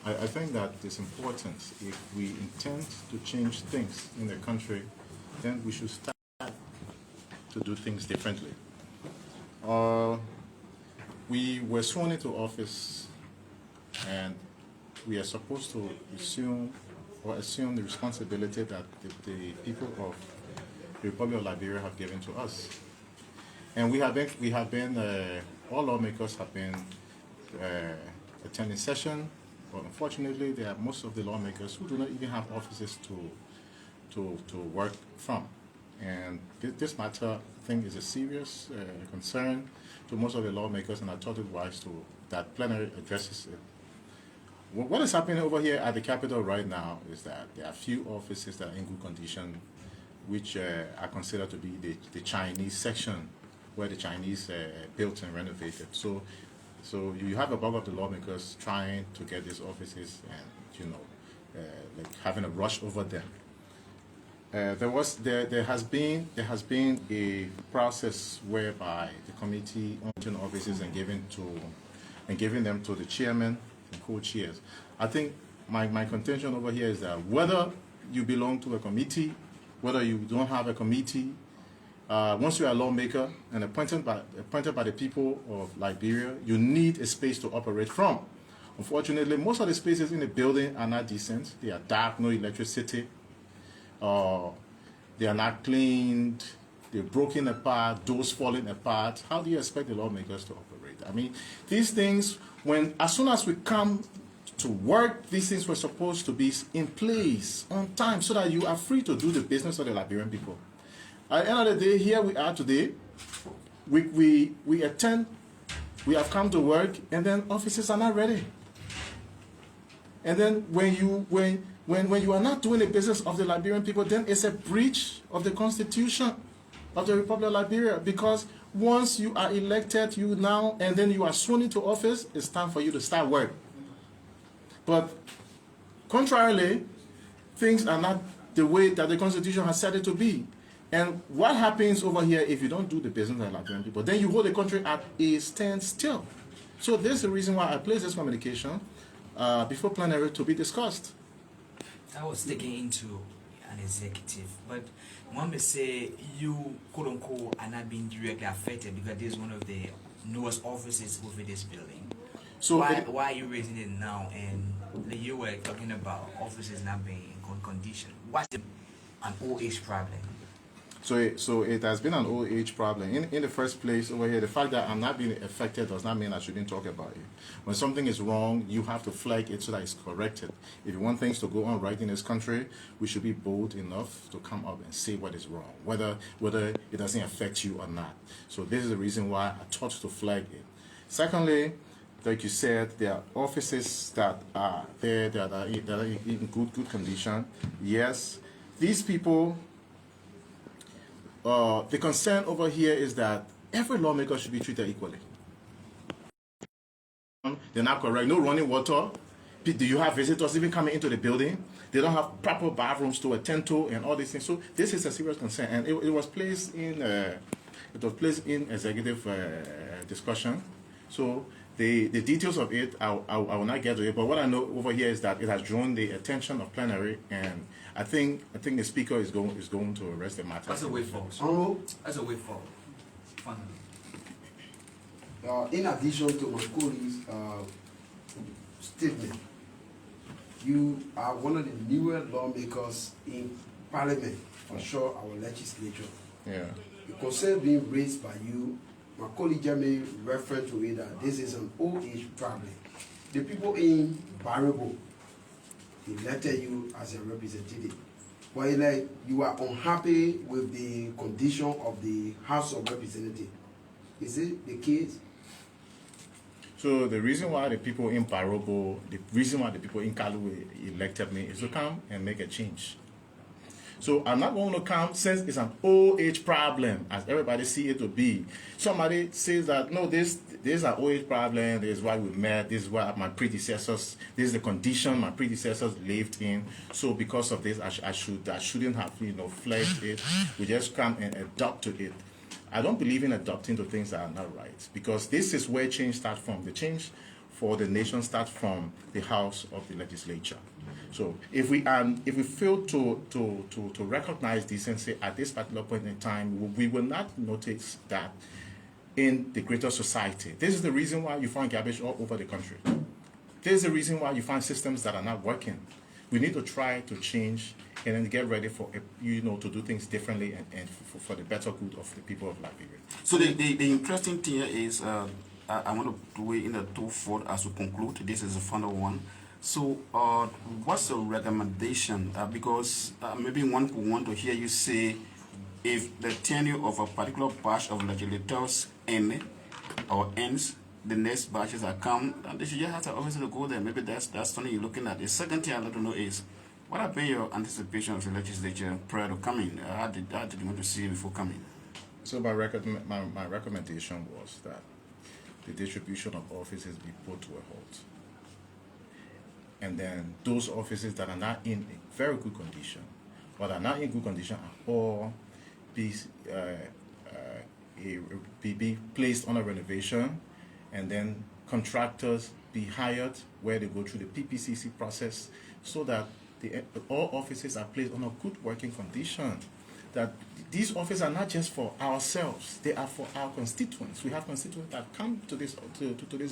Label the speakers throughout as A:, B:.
A: I think that it's important. If we intend to change things in the country, then we should start to do things differently. We were sworn into office, and we are supposed to assume the responsibility that the people of the Republic of Liberia have given to us. And all lawmakers have been attending session, but unfortunately, there are most of the lawmakers who do not even have offices to work from. And this matter, I think, is a serious concern to most of the lawmakers, and I thought it wise that plenary addresses it. What is happening over here at the Capitol right now is that there are few offices that are in good condition, which are considered to be the Chinese section, where the Chinese built and renovated. So you have a bulk of the lawmakers trying to get these offices, and like having a rush over them. There has been a process whereby the committee owned offices and giving them to the chairman and co-chairs. I think my contention over here is that whether you belong to a committee, whether you don't have a committee, once you're a lawmaker and appointed by the people of Liberia, you need a space to operate from. Unfortunately, most of the spaces in the building are not decent. They are dark, no electricity. They are not cleaned. They're broken apart, doors falling apart. How do you expect the lawmakers to operate? I mean, these things, as soon as we come to work, these things were supposed to be in place on time so that you are free to do the business of the Liberian people. At the end of the day, here we are today. We have come to work, and then offices are not ready. And then when you are not doing the business of the Liberian people, then it's a breach of the Constitution of the Republic of Liberia, because once you are elected, and then you are sworn into office, it's time for you to start work. But contrarily, things are not the way that the Constitution has set it to be. And what happens over here if you don't do the business of the Liberian people? Then you hold the country at a standstill. So this is the reason why I placed this communication before plenary to be discussed.
B: I was taken into an executive, but one may say you, quote unquote, are not being directly affected because this is one of the newest offices within this building. So why are you raising it now? And you were talking about offices not being in good condition. What's an old age problem?
A: So it has been an old age problem. In the first place, over here, the fact that I'm not being affected does not mean I shouldn't talk about it. When something is wrong, you have to flag it so that it's corrected. If you want things to go on right in this country, we should be bold enough to come up and say what is wrong, whether it doesn't affect you or not. So this is the reason why I thought to flag it. Secondly, like you said, there are offices that are there that are in good condition. Yes, these people. The concern over here is that every lawmaker should be treated equally. They're not correct. No running water. Do you have visitors even coming into the building? They don't have proper bathrooms to attend to and all these things. So this is a serious concern, and it was placed in executive discussion. So the details of it, I will not get to it. But what I know over here is that it has drawn the attention of plenary, and I think the speaker is going to arrest the matter.
B: That's a way forward. That's a way forward.
C: In addition to my colleague's statement, you are one of the newer lawmakers in Parliament, for sure, our legislature.
A: Yeah.
C: The concern being raised by you, my colleague Jeremy referred to it that this is an old age problem. The people in Barabo elected you as a representative. But like you are unhappy with the condition of the House of Representatives. Is it the case?
A: So the reason why the people in Barabo, the reason why the people in Kalu elected me is to come and make a change. So I'm not going to come, since it's an old age problem, as everybody see it to be. Somebody says that, no, this is an old age problem, this is why we met, this is what my predecessors, this is the condition my predecessors lived in. So because of this, I shouldn't have, flagged it. We just come and adopt to it. I don't believe in adopting to things that are not right, because this is where change starts from. The change for the nation starts from the house of the legislature. So if we fail to recognize this and say at this particular point in time, we will not notice that in the greater society. This is the reason why you find garbage all over the country. This is the reason why you find systems that are not working. We need to try to change and then get ready for, to do things differently and for the better good of the people of Liberia.
D: So the interesting thing here is, I want to do it in a two-fold as we conclude. This is the final one. So what's the recommendation? Because maybe one could want to hear you say, if the tenure of a particular batch of legislators ends, the next batches that come, and they should just have to obviously go there. Maybe that's something you're looking at. The second thing I'd like to know is, what have been your anticipation of the legislature prior to coming? How did you want to see it before coming?
A: So my recommendation was that the distribution of offices be put to a halt. And then those offices that are not in a very good condition, or are not in good condition at all, be placed on a renovation, and then contractors be hired where they go through the PPCC process, so that all offices are placed on a good working condition. That these offices are not just for ourselves; they are for our constituents. We have constituents that come to this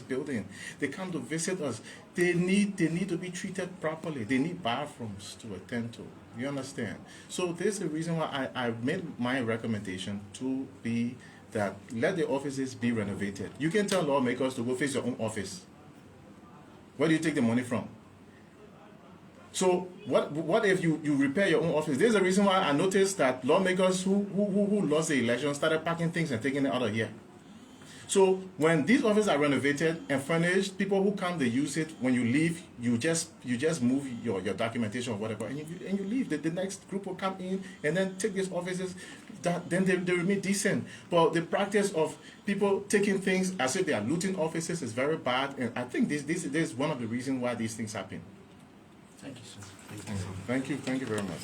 A: building. They come to visit us. They need to be treated properly. They need bathrooms to attend to. You understand? So this is the reason why I made my recommendation to be that let the offices be renovated. You can tell lawmakers to go fix your own office. Where do you take the money from? So what if you repair your own office? There's a reason why I noticed that lawmakers who lost the election started packing things and taking it out of here. So when these offices are renovated and furnished, people who come, they use it. When you leave, you just move your documentation or whatever, and you leave. The next group will come in and then take these offices. Then they remain decent. But the practice of people taking things as if they are looting offices is very bad, and I think this is one of the reasons why these things happen.
B: Thank you, sir.
A: Thank you very much.